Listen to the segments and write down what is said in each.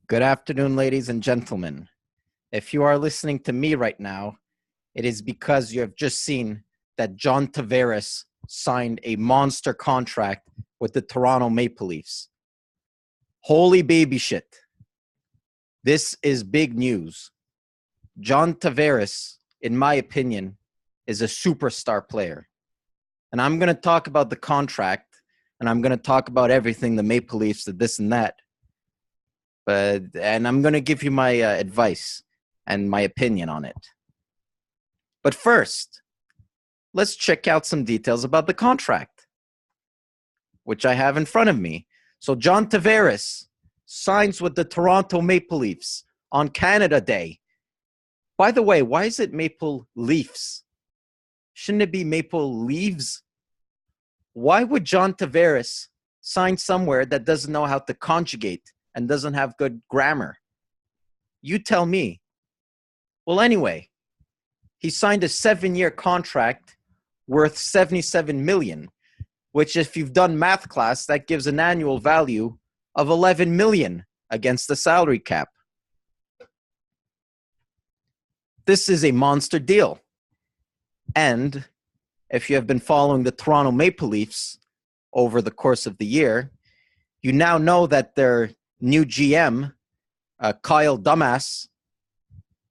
Good afternoon, ladies and gentlemen. If you are listening to me right now, it is because you have just seen that John Tavares signed a monster contract with the Toronto Maple Leafs. Holy baby shit. This is big news. John Tavares, in my opinion, is a superstar player. And I'm going to talk about the contract, and I'm going to talk about everything the Maple Leafs did, this and that. And I'm going to give you my advice and my opinion on it. But first, let's check out some details about the contract, which I have in front of me. So John Tavares signs with the Toronto Maple Leafs on Canada Day. By the way, why is it Maple Leafs? Shouldn't it be Maple Leaves? Why would John Tavares sign somewhere that doesn't know how to conjugate and doesn't have good grammar? You tell me. Well, anyway, he signed a 7-year contract worth $77 million, which if you've done math class, that gives an annual value of $11 million against the salary cap. This is a monster deal. And if you have been following the Toronto Maple Leafs over the course of the year, you now know that their new GM, Kyle Dumbass,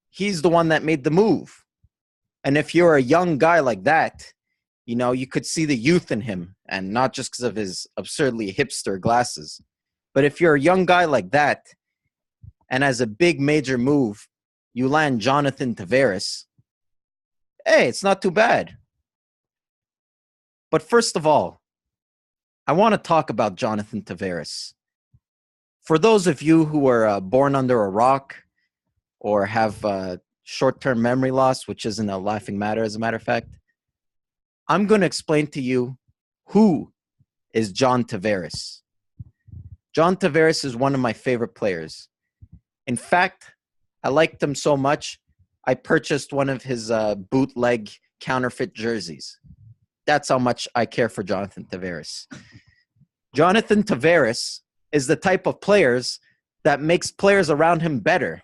he's the one that made the move. And if you're a young guy like that, you know, you could see the youth in him, and not just because of his absurdly hipster glasses. But if you're a young guy like that, and as a big major move, you land Jonathan Tavares, hey, it's not too bad. But first of all, I want to talk about Jonathan Tavares. For those of you who were born under a rock or have short-term memory loss, which isn't a laughing matter, as a matter of fact, I'm going to explain to you who is John Tavares. John Tavares is one of my favorite players. In fact, I liked him so much, I purchased one of his bootleg counterfeit jerseys. That's how much I care for Jonathan Tavares. Jonathan Tavares is the type of players that makes players around him better.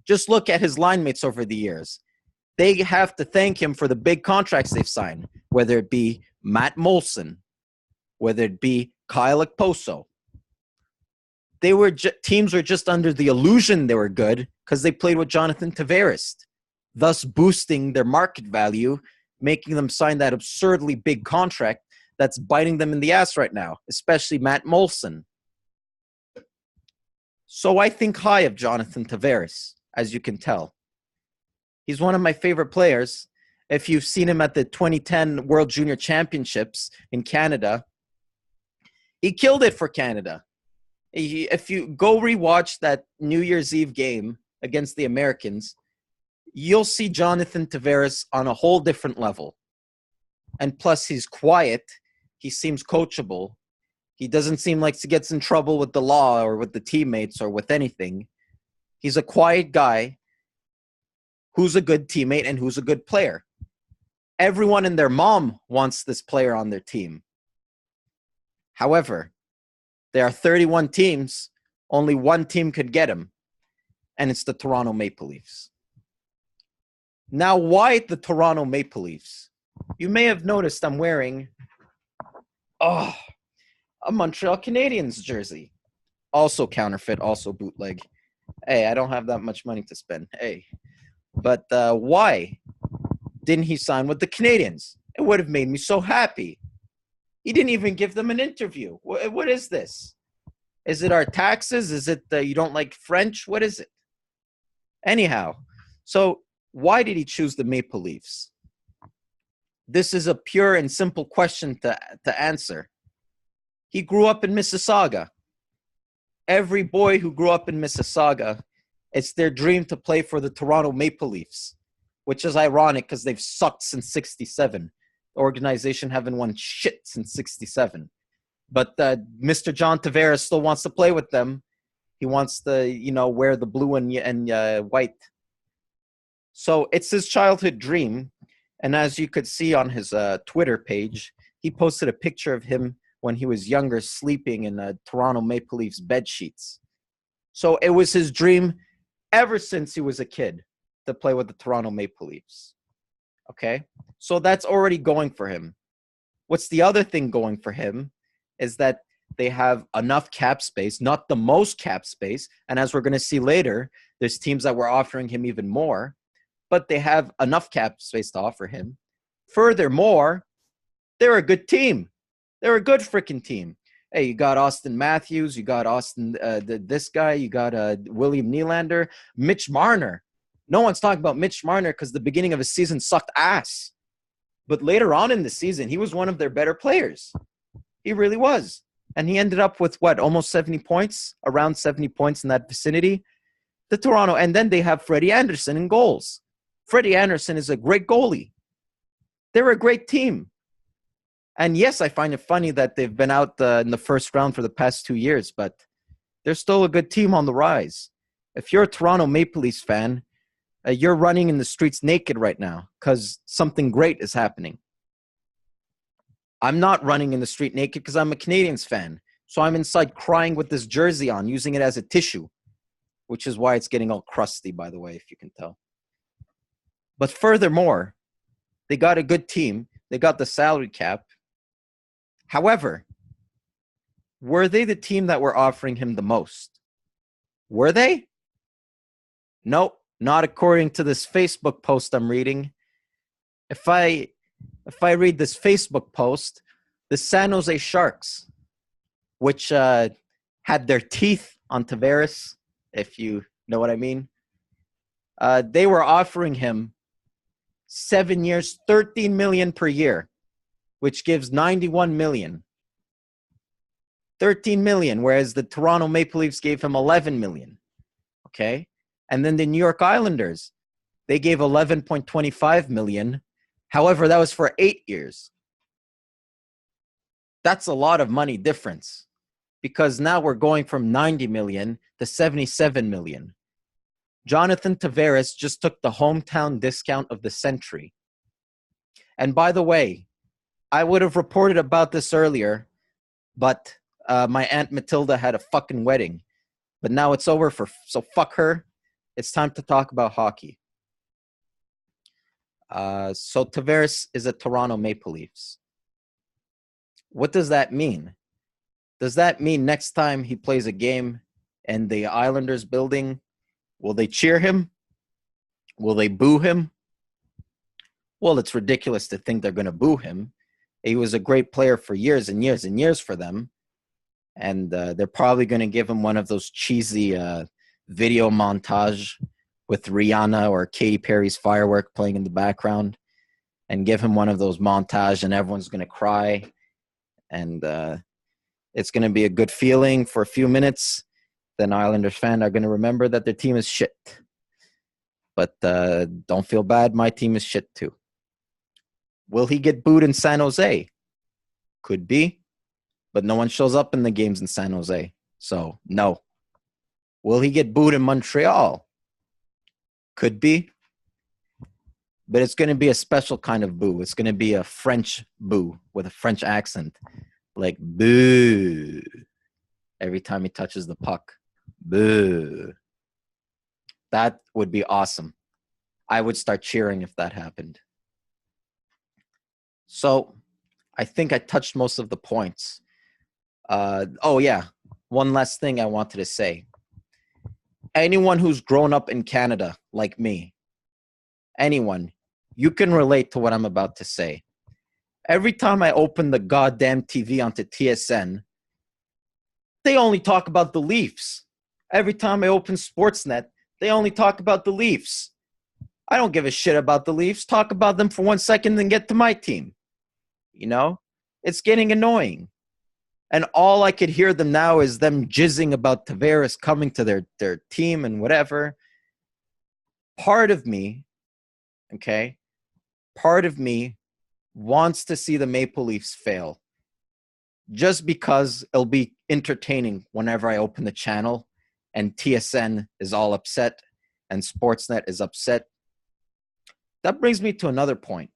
Just look at his line mates over the years. They have to thank him for the big contracts they've signed, whether it be Matt Molson, whether it be Kyle Okposo. Teams were just under the illusion they were good because they played with Jonathan Tavares, thus boosting their market value, making them sign that absurdly big contract that's biting them in the ass right now, especially Matt Molson. So I think high of Jonathan Tavares, as you can tell. He's one of my favorite players. If you've seen him at the 2010 World Junior Championships in Canada, he killed it for Canada. If you go rewatch that New Year's Eve game against the Americans, you'll see Jonathan Tavares on a whole different level. And plus, he's quiet. He seems coachable. He doesn't seem like he gets in trouble with the law or with the teammates or with anything. He's a quiet guy who's a good teammate and who's a good player. Everyone and their mom wants this player on their team. However, there are 31 teams. Only one team could get him, and it's the Toronto Maple Leafs. Now, why the Toronto Maple Leafs? You may have noticed I'm wearing a Montreal Canadiens jersey. Also counterfeit, also bootleg. Hey, I don't have that much money to spend. Hey. But why didn't he sign with the Canadiens? It would have made me so happy. He didn't even give them an interview. What is this? Is it our taxes? Is it you don't like French? What is it? Anyhow, so why did he choose the Maple Leafs? This is a pure and simple question to answer. He grew up in Mississauga. Every boy who grew up in Mississauga, it's their dream to play for the Toronto Maple Leafs, which is ironic because they've sucked since 67. The organization haven't won shit since 67. But Mr. John Tavares still wants to play with them. He wants to, wear the blue and white. So it's his childhood dream. And as you could see on his Twitter page, he posted a picture of him when he was younger sleeping in Toronto Maple Leafs bed sheets. So it was his dream ever since he was a kid to play with the Toronto Maple Leafs. Okay? So that's already going for him. What's the other thing going for him is that they have enough cap space, not the most cap space. And as we're going to see later, there's teams that were offering him even more, but they have enough cap space to offer him. Furthermore, they're a good team. They're a good freaking team. Hey, you got Austin Matthews, you got this guy, you got William Nylander, Mitch Marner. No one's talking about Mitch Marner because the beginning of his season sucked ass. But later on in the season, he was one of their better players. He really was. And he ended up with, what, almost 70 points? Around 70 points in that vicinity. The Toronto. And then they have Freddie Anderson in goals. Freddie Anderson is a great goalie. They're a great team. And yes, I find it funny that they've been out in the first round for the past 2 years, but they're still a good team on the rise. If you're a Toronto Maple Leafs fan, you're running in the streets naked right now because something great is happening. I'm not running in the street naked because I'm a Canadiens fan. So I'm inside crying with this jersey on, using it as a tissue, which is why it's getting all crusty, by the way, if you can tell. But furthermore, they got a good team. They got the salary cap. However, were they the team that were offering him the most? Were they? Nope, not according to this Facebook post I'm reading. If I read this Facebook post, the San Jose Sharks, which had their teeth on Tavares, if you know what I mean, they were offering him 7 years, $13 million per year, which gives $91 million. $13 million, whereas the Toronto Maple Leafs gave him $11 million. Okay? And then the New York Islanders, they gave $11.25 million. However, that was for 8 years. That's a lot of money difference because now we're going from $90 million to $77 million. Jonathan Tavares just took the hometown discount of the century. And by the way, I would have reported about this earlier, but my Aunt Matilda had a fucking wedding. But now it's over, so fuck her. It's time to talk about hockey. So Tavares is a Toronto Maple Leafs. What does that mean? Does that mean next time he plays a game in the Islanders building, will they cheer him? Will they boo him? Well, it's ridiculous to think they're going to boo him. He was a great player for years and years and years for them. And they're probably going to give him one of those cheesy video montage with Rihanna or Katy Perry's Firework playing in the background and give him one of those montage and everyone's going to cry. And it's going to be a good feeling for a few minutes. Then Islanders fans are going to remember that their team is shit. But don't feel bad. My team is shit too. Will he get booed in San Jose? Could be. But no one shows up in the games in San Jose. So, no. Will he get booed in Montreal? Could be. But it's going to be a special kind of boo. It's going to be a French boo with a French accent. Like, boo. Every time he touches the puck. Boo. That would be awesome. I would start cheering if that happened. So, I think I touched most of the points. Oh, yeah. One last thing I wanted to say. Anyone who's grown up in Canada, like me, anyone, you can relate to what I'm about to say. Every time I open the goddamn TV onto TSN, they only talk about the Leafs. Every time I open Sportsnet, they only talk about the Leafs. I don't give a shit about the Leafs. Talk about them for 1 second and get to my team. You know? It's getting annoying. And all I could hear them now is them jizzing about Tavares coming to their team and whatever. Part of me, okay, part of me wants to see the Maple Leafs fail. Just because it'll be entertaining whenever I open the channel and TSN is all upset and Sportsnet is upset. That brings me to another point.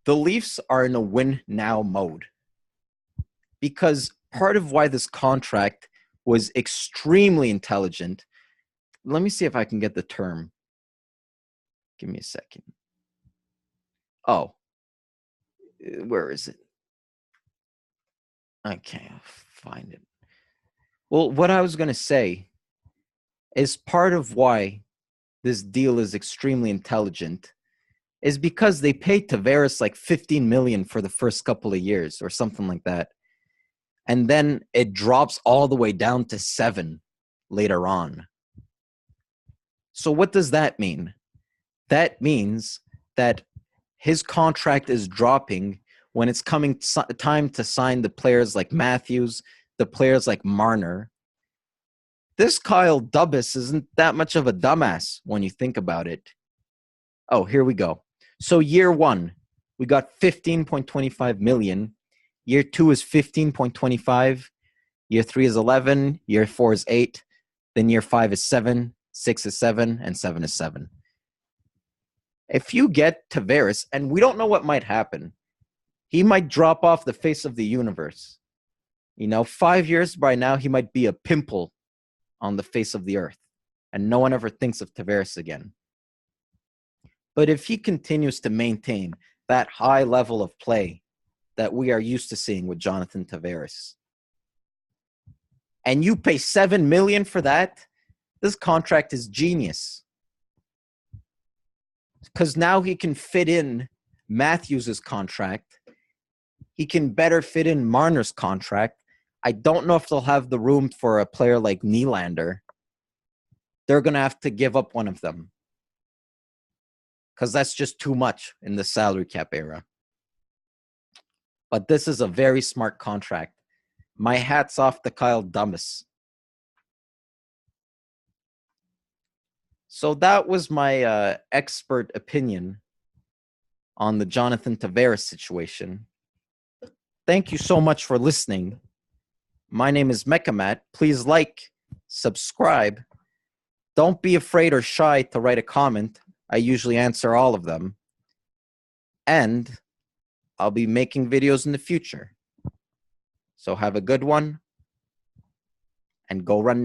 The Leafs are in a win now mode. Because part of why this contract was extremely intelligent. Let me see if I can get the term. Give me a second. Oh, where is it? I can't find it. Well, what I was going to say is part of why this deal is extremely intelligent is because they paid Tavares like 15 million for the first couple of years or something like that. And then it drops all the way down to 7 later on. So what does that mean? That means that his contract is dropping when it's coming time to sign the players like Matthews, the players like Marner. This Kyle Dubas isn't that much of a dumbass when you think about it. Oh, here we go. So year 1, we got 15.25 million. Year 2 is 15.25. Year 3 is 11. Year 4 is 8. Then year 5 is 7. 6 is 7. And 7 is 7. If you get Tavares, and we don't know what might happen, he might drop off the face of the universe. 5 years by now, he might be a pimple on the face of the earth. And no one ever thinks of Tavares again. But if he continues to maintain that high level of play that we are used to seeing with Jonathan Tavares, and you pay $7 million for that, this contract is genius. Because now he can fit in Matthews' contract. He can better fit in Marner's contract. I don't know if they'll have the room for a player like Nylander. They're going to have to give up one of them. Because that's just too much in the salary cap era. But this is a very smart contract. My hat's off to Kyle Dubas. So that was my expert opinion on the Jonathan Tavares situation. Thank you so much for listening. My name is Mekamat. Please like, subscribe. Don't be afraid or shy to write a comment. I usually answer all of them. And I'll be making videos in the future. So have a good one and go run